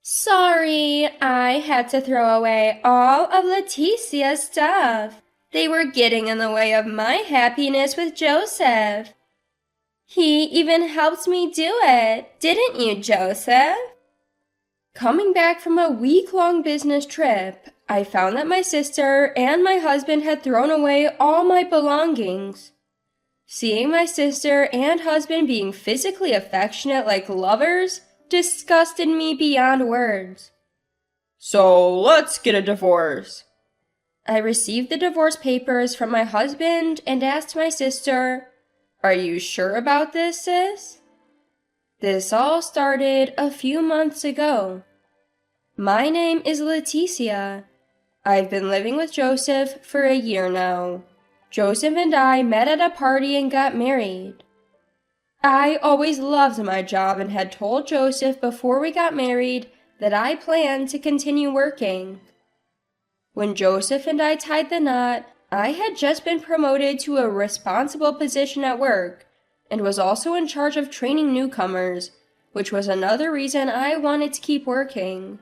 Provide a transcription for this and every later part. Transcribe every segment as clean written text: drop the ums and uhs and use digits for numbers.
Sorry, I had to throw away all of Leticia's stuff. They were getting in the way of my happiness with Joseph. He even helped me do it, didn't you, Joseph? Coming back from a week-long business trip, I found that my sister and my husband had thrown away all my belongings. Seeing my sister and husband being physically affectionate like lovers disgusted me beyond words. So let's get a divorce. I received the divorce papers from my husband and asked my sister, "Are you sure about this, sis?" This all started a few months ago. My name is Leticia. I've been living with Joseph for a year now. Joseph and I met at a party and got married. I always loved my job and had told Joseph before we got married that I planned to continue working. When Joseph and I tied the knot, I had just been promoted to a responsible position at work and was also in charge of training newcomers, which was another reason I wanted to keep working.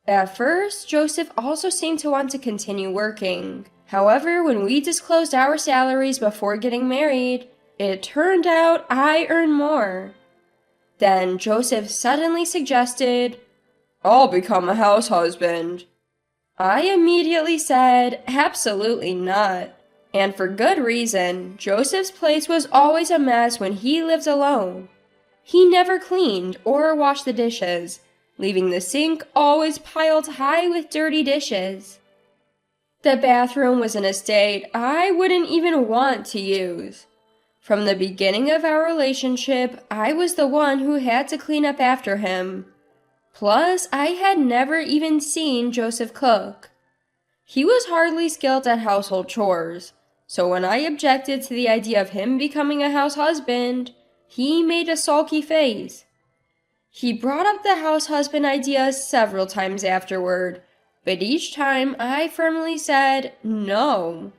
At first, Joseph also seemed to want to continue working. However, when we disclosed our salaries before getting married, it turned out I earned more. Then Joseph suddenly suggested, I'll become a house husband. I immediately said, absolutely not. And for good reason. Joseph's place was always a mess when he lived alone. He never cleaned or washed the dishes, leaving the sink always piled high with dirty dishes. The bathroom was in a state I wouldn't even want to use. From the beginning of our relationship, I was the one who had to clean up after him. Plus, I had never even seen Joseph cook. He was hardly skilled at household chores, so when I objected to the idea of him becoming a house husband, he made a sulky face. He brought up the house husband idea several times afterward, but each time I firmly said no.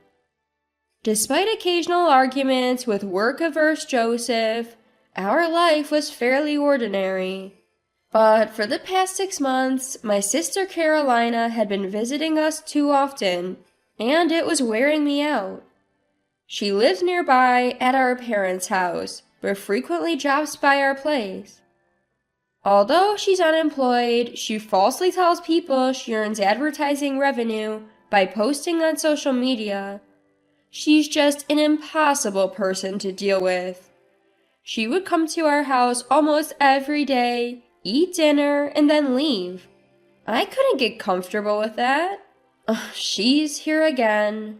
Despite occasional arguments with work-averse Joseph, our life was fairly ordinary. But for the past 6 months, my sister Carolina had been visiting us too often, and it was wearing me out. She lives nearby at our parents' house, but frequently drops by our place. Although she's unemployed, she falsely tells people she earns advertising revenue by posting on social media. She's just an impossible person to deal with. She would come to our house almost every day, eat dinner, and then leave. I couldn't get comfortable with that. She's here again.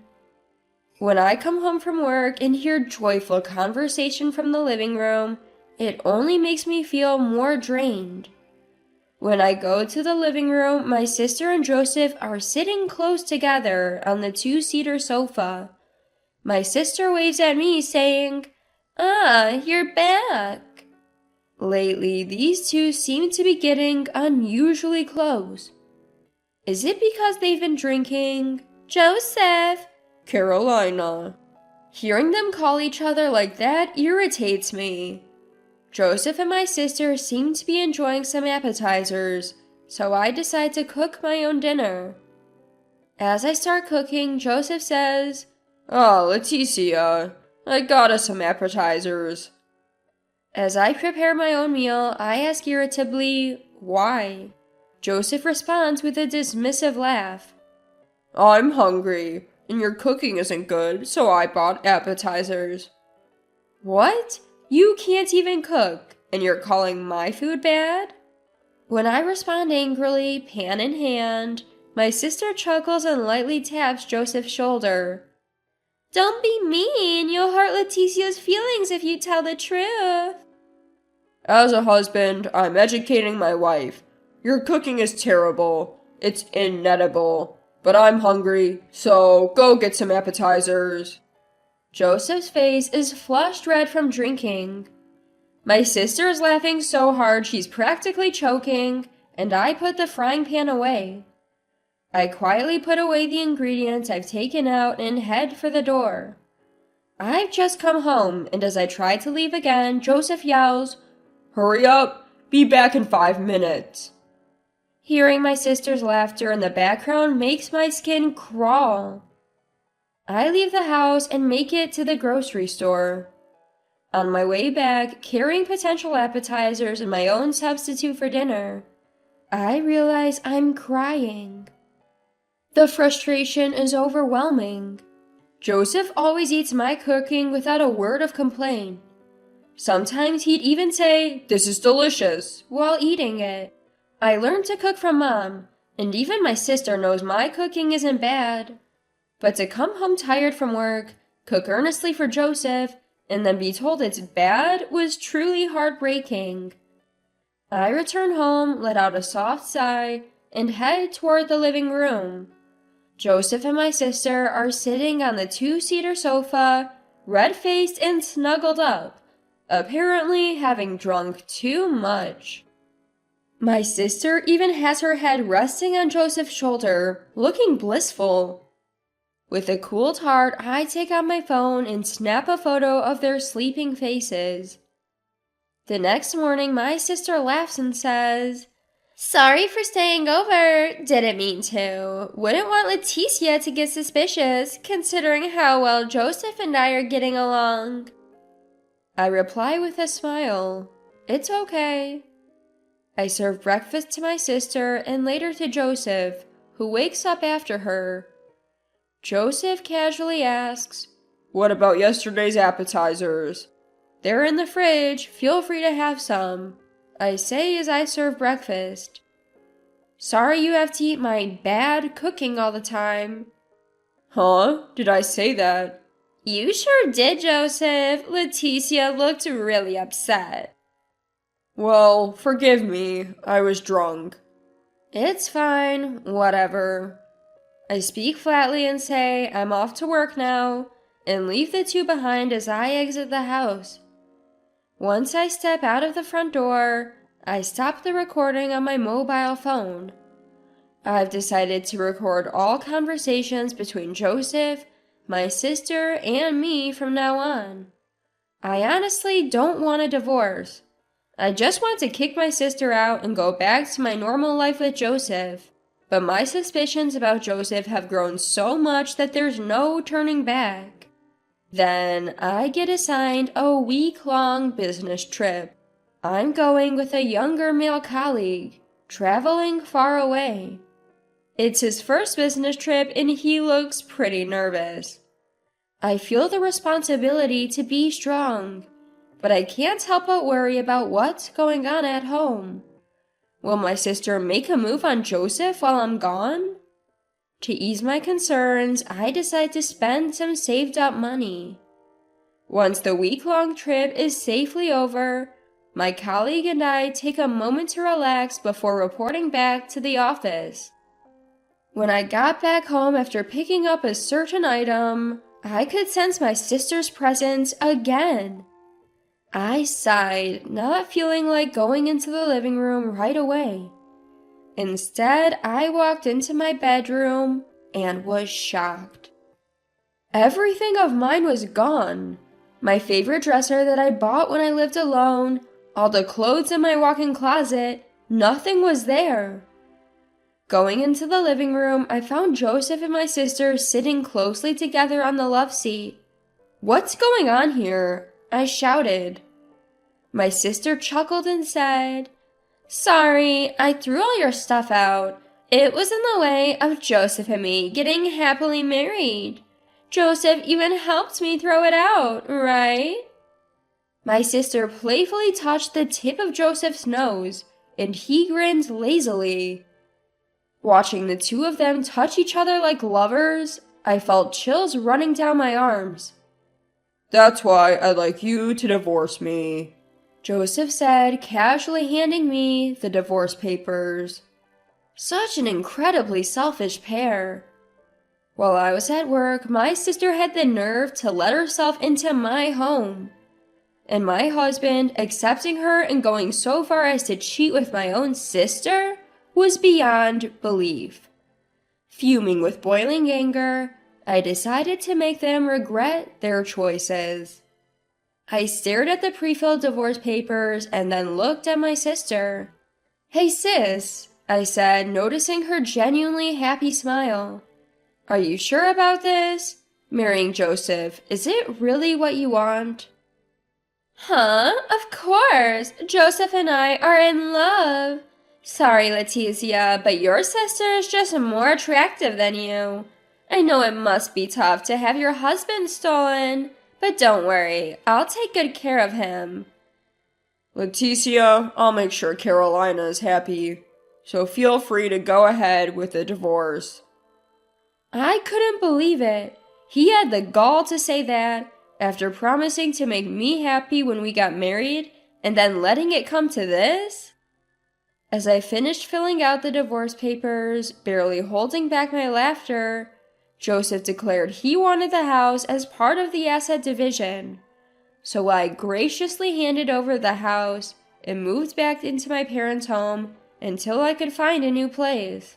When I come home from work and hear joyful conversation from the living room, it only makes me feel more drained. When I go to the living room, my sister and Joseph are sitting close together on the 2-seater sofa. My sister waves at me saying, you're back. Lately, these two seem to be getting unusually close. Is it because they've been drinking? Joseph! Carolina. Hearing them call each other like that irritates me. Joseph and my sister seem to be enjoying some appetizers, so I decide to cook my own dinner. As I start cooking, Joseph says, Leticia, I got us some appetizers. As I prepare my own meal, I ask irritably, why? Joseph responds with a dismissive laugh. I'm hungry, and your cooking isn't good, so I bought appetizers. What? You can't even cook, and you're calling my food bad? When I respond angrily, pan in hand, my sister chuckles and lightly taps Joseph's shoulder. Don't be mean, you'll hurt Leticia's feelings if you tell the truth. As a husband, I'm educating my wife. Your cooking is terrible. It's inedible. But I'm hungry, so go get some appetizers. Joseph's face is flushed red from drinking. My sister is laughing so hard she's practically choking, and I put the frying pan away. I quietly put away the ingredients I've taken out and head for the door. I've just come home, and as I try to leave again, Joseph yells, Hurry up! Be back in 5 minutes. Hearing my sister's laughter in the background makes my skin crawl. I leave the house and make it to the grocery store. On my way back, carrying potential appetizers and my own substitute for dinner, I realize I'm crying. The frustration is overwhelming. Joseph always eats my cooking without a word of complaint. Sometimes he'd even say, "This is delicious," while eating it. I learned to cook from Mom, and even my sister knows my cooking isn't bad. But to come home tired from work, cook earnestly for Joseph, and then be told it's bad was truly heartbreaking. I return home, let out a soft sigh, and head toward the living room. Joseph and my sister are sitting on the two-seater sofa, red-faced and snuggled up, apparently having drunk too much. My sister even has her head resting on Joseph's shoulder, looking blissful. With a cool heart, I take out my phone and snap a photo of their sleeping faces. The next morning, my sister laughs and says, "Sorry for staying over. Didn't mean to. Wouldn't want Leticia to get suspicious, considering how well Joseph and I are getting along." I reply with a smile. It's okay. I serve breakfast to my sister and later to Joseph, who wakes up after her. Joseph casually asks, "What about yesterday's appetizers?" "They're in the fridge. Feel free to have some," I say as I serve breakfast. "Sorry you have to eat my bad cooking all the time." Huh? Did I say that? "You sure did, Joseph. Leticia looked really upset." Well, forgive me. I was drunk. "It's fine. Whatever." I speak flatly and say I'm off to work now, and leave the two behind as I exit the house. Once I step out of the front door, I stop the recording on my mobile phone. I've decided to record all conversations between Joseph, my sister, and me from now on. I honestly don't want a divorce. I just want to kick my sister out and go back to my normal life with Joseph. But my suspicions about Joseph have grown so much that there's no turning back. Then I get assigned a week-long business trip. I'm going with a younger male colleague, traveling far away. It's his first business trip and he looks pretty nervous. I feel the responsibility to be strong, but I can't help but worry about what's going on at home. Will my sister make a move on Joseph while I'm gone? To ease my concerns, I decide to spend some saved up money. Once the week-long trip is safely over, my colleague and I take a moment to relax before reporting back to the office. When I got back home after picking up a certain item, I could sense my sister's presence again. I sighed, not feeling like going into the living room right away. Instead, I walked into my bedroom and was shocked. Everything of mine was gone. My favorite dresser that I bought when I lived alone, all the clothes in my walk-in closet, nothing was there. Going into the living room, I found Joseph and my sister sitting closely together on the love seat. "What's going on here?" I shouted. My sister chuckled and said, "Sorry, I threw all your stuff out. It was in the way of Joseph and me getting happily married. Joseph even helped me throw it out, right?" My sister playfully touched the tip of Joseph's nose, and he grinned lazily. Watching the two of them touch each other like lovers, I felt chills running down my arms. "That's why I'd like you to divorce me," Joseph said, casually handing me the divorce papers. Such an incredibly selfish pair. While I was at work, my sister had the nerve to let herself into my home. And my husband accepting her and going so far as to cheat with my own sister was beyond belief. Fuming with boiling anger, I decided to make them regret their choices. I stared at the pre-filled divorce papers and then looked at my sister. "Hey sis, I said, noticing her genuinely happy smile. Are you sure about this? Marrying Joseph, is it really what you want? Huh? Of course! Joseph and I are in love! Sorry, Leticia, but your sister is just more attractive than you. I know it must be tough to have your husband stolen, but don't worry, I'll take good care of him. Leticia, I'll make sure Carolina is happy, so feel free to go ahead with the divorce. I couldn't believe it. He had the gall to say that, after promising to make me happy when we got married, and then letting it come to this? As I finished filling out the divorce papers, barely holding back my laughter, Joseph declared he wanted the house as part of the asset division. So I graciously handed over the house and moved back into my parents' home until I could find a new place.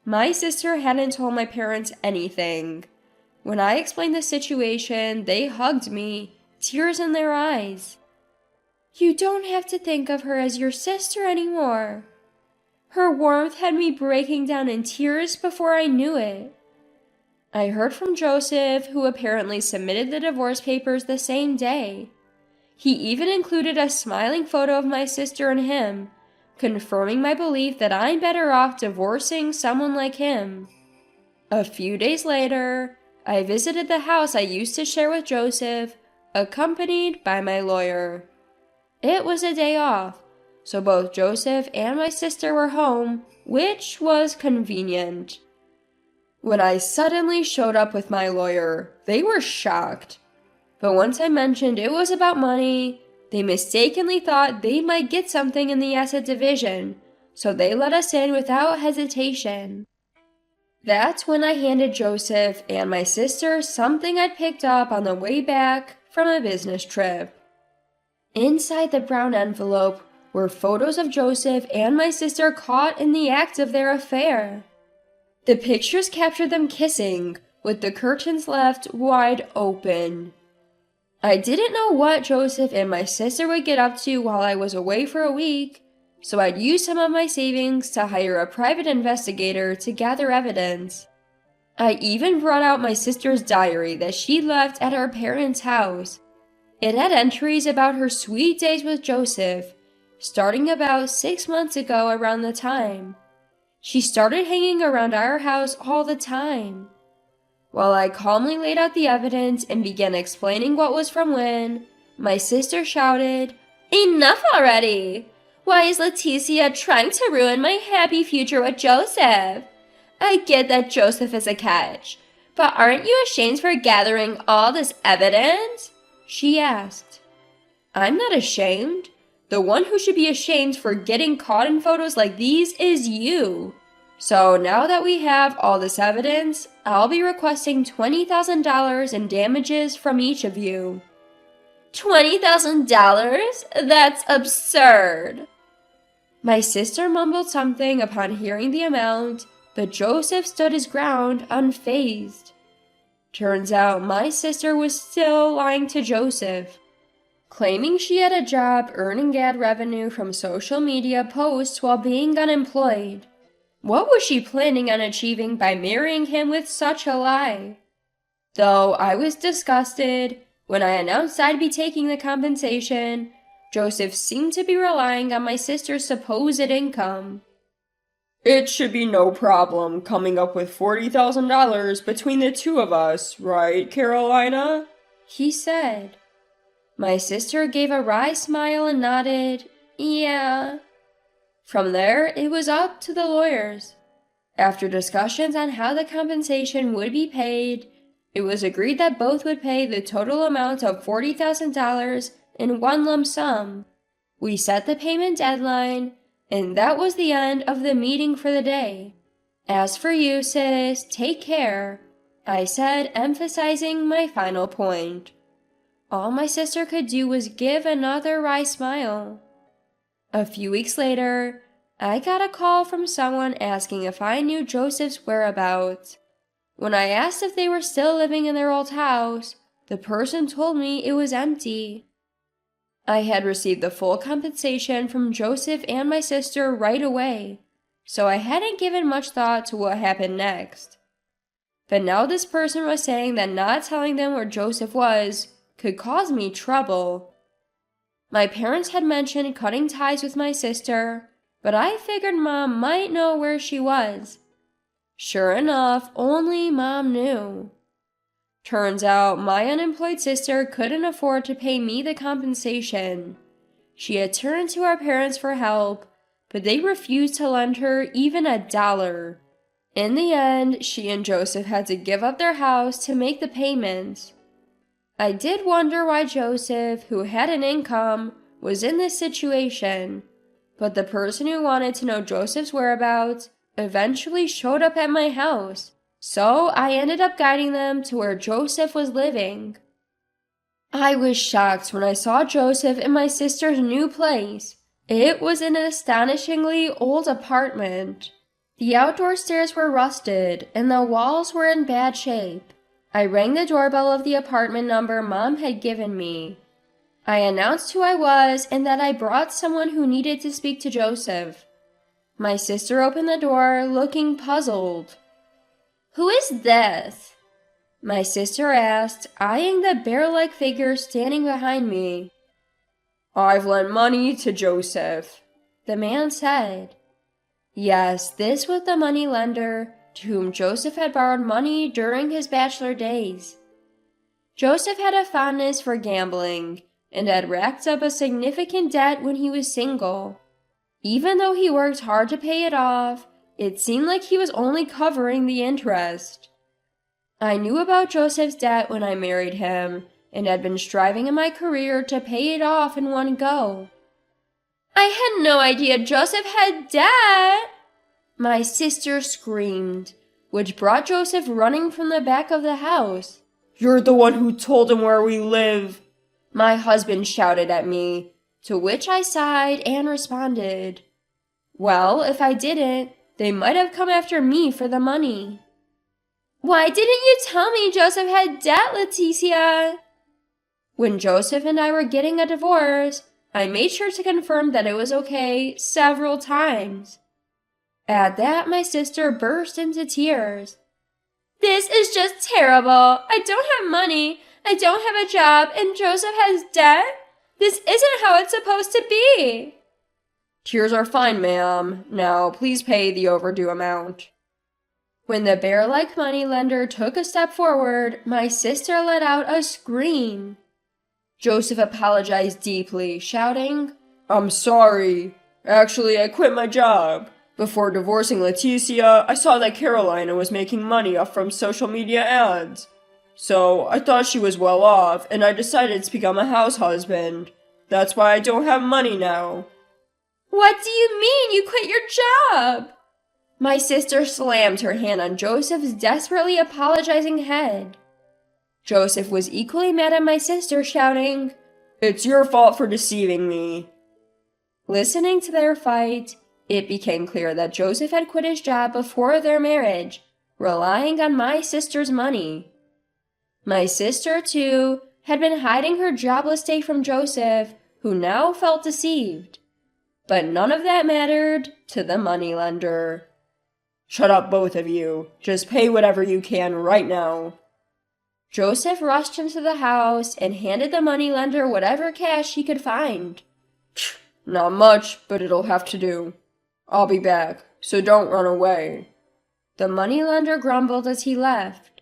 My sister hadn't told my parents anything. When I explained the situation, they hugged me, tears in their eyes. You don't have to think of her as your sister anymore. Her warmth had me breaking down in tears before I knew it. I heard from Joseph, who apparently submitted the divorce papers the same day. He even included a smiling photo of my sister and him, confirming my belief that I'm better off divorcing someone like him. A few days later, I visited the house I used to share with Joseph, accompanied by my lawyer. It was a day off, so both Joseph and my sister were home, which was convenient. When I suddenly showed up with my lawyer, they were shocked. But once I mentioned it was about money, they mistakenly thought they might get something in the asset division, so they let us in without hesitation. That's when I handed Joseph and my sister something I'd picked up on the way back from a business trip. Inside the brown envelope were photos of Joseph and my sister caught in the act of their affair. The pictures captured them kissing, with the curtains left wide open. I didn't know what Joseph and my sister would get up to while I was away for a week, so I'd use some of my savings to hire a private investigator to gather evidence. I even brought out my sister's diary that she left at her parents' house. It had entries about her sweet days with Joseph, starting about 6 months ago around the time. She started hanging around our house all the time. While I calmly laid out the evidence and began explaining what was from when, my sister shouted, "Enough already! Why is Leticia trying to ruin my happy future with Joseph? I get that Joseph is a catch, but aren't you ashamed for gathering all this evidence?" she asked. I'm not ashamed. The one who should be ashamed for getting caught in photos like these is you. So now that we have all this evidence, I'll be requesting $20,000 in damages from each of you. $20,000? That's absurd. My sister mumbled something upon hearing the amount, but Joseph stood his ground unfazed. Turns out my sister was still lying to Joseph, claiming she had a job earning ad revenue from social media posts while being unemployed. What was she planning on achieving by marrying him with such a lie? Though I was disgusted, when I announced I'd be taking the compensation, Joseph seemed to be relying on my sister's supposed income. It should be no problem coming up with $40,000 between the two of us, right, Carolina? He said. My sister gave a wry smile and nodded, "Yeah." From there, it was up to the lawyers. After discussions on how the compensation would be paid, it was agreed that both would pay the total amount of $40,000 in one lump sum. We set the payment deadline, and that was the end of the meeting for the day. As for you, sis, take care, I said, emphasizing my final point. All my sister could do was give another wry smile. A few weeks later, I got a call from someone asking if I knew Joseph's whereabouts. When I asked if they were still living in their old house, the person told me it was empty. I had received the full compensation from Joseph and my sister right away, so I hadn't given much thought to what happened next. But now this person was saying that not telling them where Joseph was could cause me trouble. My parents had mentioned cutting ties with my sister, but I figured Mom might know where she was. Sure enough, only Mom knew. Turns out my unemployed sister couldn't afford to pay me the compensation. She had turned to our parents for help, but they refused to lend her even $1. In the end, she and Joseph had to give up their house to make the payments. I did wonder why Joseph, who had an income, was in this situation, but the person who wanted to know Joseph's whereabouts eventually showed up at my house. So I ended up guiding them to where Joseph was living. I was shocked when I saw Joseph in my sister's new place. It was an astonishingly old apartment. The outdoor stairs were rusted and the walls were in bad shape. I rang the doorbell of the apartment number Mom had given me. I announced who I was and that I brought someone who needed to speak to Joseph. My sister opened the door, looking puzzled. "Who is this?" my sister asked, eyeing the bear-like figure standing behind me. "I've lent money to Joseph," the man said. Yes, this was the money lender to whom Joseph had borrowed money during his bachelor days. Joseph had a fondness for gambling and had racked up a significant debt when he was single. Even though he worked hard to pay it off, it seemed like he was only covering the interest. I knew about Joseph's debt when I married him and had been striving in my career to pay it off in one go. "I had no idea Joseph had debt!" my sister screamed, which brought Joseph running from the back of the house. "You're the one who told him where we live," my husband shouted at me, to which I sighed and responded, "Well, if I didn't, they might have come after me for the money." "Why didn't you tell me Joseph had debt, Leticia?" When Joseph and I were getting a divorce, I made sure to confirm that it was okay several times. At that, my sister burst into tears. "This is just terrible. I don't have money, I don't have a job, and Joseph has debt? This isn't how it's supposed to be." "Tears are fine, ma'am. Now, please pay the overdue amount." When the bear-like moneylender took a step forward, my sister let out a scream. Joseph apologized deeply, shouting, "I'm sorry. Actually, I quit my job. Before divorcing Leticia, I saw that Carolina was making money off from social media ads. So, I thought she was well off, and I decided to become a house husband. That's why I don't have money now." "What do you mean you quit your job?" My sister slammed her hand on Joseph's desperately apologizing head. Joseph was equally mad at my sister, shouting, "It's your fault for deceiving me." Listening to their fight, it became clear that Joseph had quit his job before their marriage, relying on my sister's money. My sister, too, had been hiding her jobless state from Joseph, who now felt deceived. But none of that mattered to the moneylender. "Shut up, both of you. Just pay whatever you can right now." Joseph rushed into the house and handed the moneylender whatever cash he could find. "Not much, but it'll have to do. I'll be back, so don't run away." The moneylender grumbled as he left.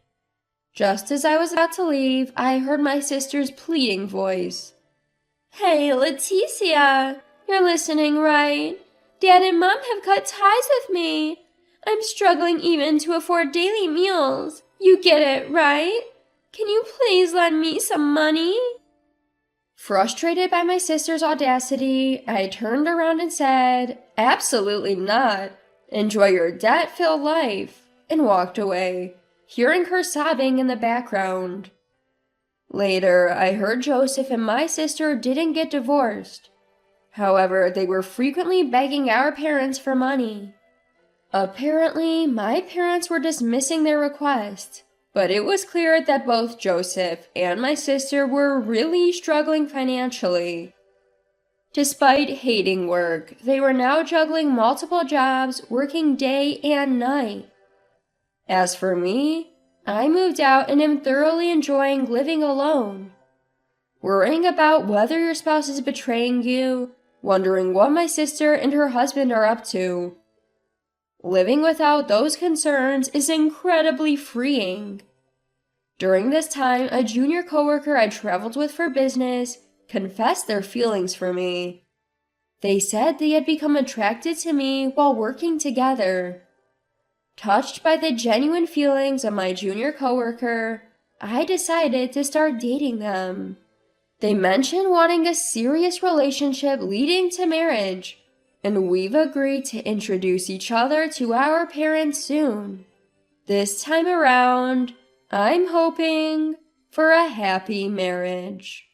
Just as I was about to leave, I heard my sister's pleading voice. "Hey, Leticia, you're listening, right? Dad and Mom have cut ties with me. I'm struggling even to afford daily meals. You get it, right? Can you please lend me some money?" Frustrated by my sister's audacity, I turned around and said, "Absolutely not. Enjoy your debt-filled life," and walked away, hearing her sobbing in the background. Later, I heard Joseph and my sister didn't get divorced. However, they were frequently begging our parents for money. Apparently, my parents were dismissing their request, but it was clear that both Joseph and my sister were really struggling financially. Despite hating work, they were now juggling multiple jobs, working day and night. As for me, I moved out and am thoroughly enjoying living alone. Worrying about whether your spouse is betraying you, wondering what my sister and her husband are up to. Living without those concerns is incredibly freeing. During this time, a junior coworker I traveled with for business confessed their feelings for me. They said they had become attracted to me while working together. Touched by the genuine feelings of my junior coworker, I decided to start dating them. They mentioned wanting a serious relationship leading to marriage, and we've agreed to introduce each other to our parents soon. This time around, I'm hoping for a happy marriage.